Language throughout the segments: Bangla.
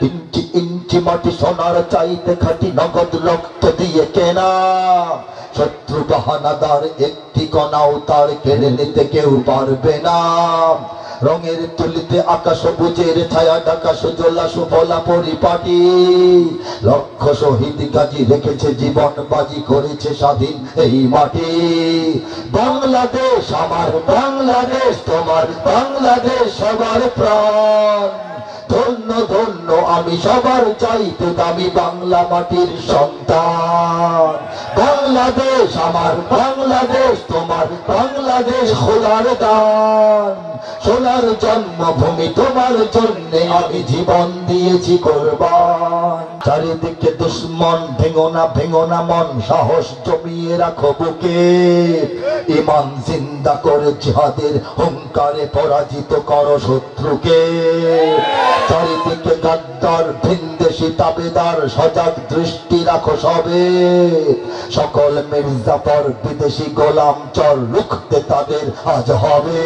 ইঞ্চি ইঞ্চি মাটি সোনার চাইতে খাটি নগদ রক্ত দিয়ে কেনা শত্রু বাহানাদার একটি কণাও তার কেড়ে নিতে কেউ পারবে না রঙের তুলিতে আকাশ সবুজের ছায়া ঢাকা সুজলা সুফলা পরিপাটি লক্ষ শহীদ গাজী রেখেছে জীবন বাজি করেছে স্বাধীন এই মাটি বাংলাদেশ আমার বাংলাদেশ তোমার বাংলাদেশ সবার প্রাণ ধন্য ধন্য আমি সবার চাইতে দামি বাংলা মাটির সন্তান বাংলাদেশ আমার বাংলাদেশ তোমার বাংলাদেশ খোলার দান সোনার জন্মভূমি তোমার জন্যে আমি জীবন দিয়েছি কোরবান চারিদিকে দুশ্মন ভেঙো না মন সাহস জমিয়ে রাখো বুকে ইমান জিন্দা করে জিহাদের হুঙ্কারে পরাজিত করো শত্রুকে চারিদিকে গাদ্দার ভিনদেশি তাবেদার সজাগ দৃষ্টি রাখো সবে সকল মির্জাফর বিদেশি গোলাম চর রুখতে তাদের আজ হবে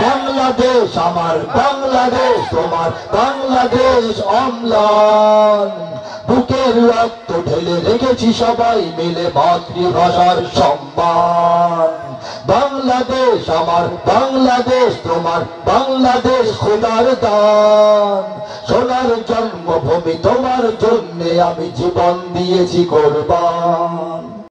বাংলাদেশ আমার বাংলাদেশ তোমার বাংলাদেশ অম্লান বুকের রক্ত ঢেলে রেখেছি সবাই মিলে মাতৃভাষার সম্মান বাংলাদেশ আমার বাংলাদেশ তোমার বাংলাদেশ খোদার দান সোনার জন্মভূমি তোমার জন্যে আমি জীবন দিয়েছি কোরবান।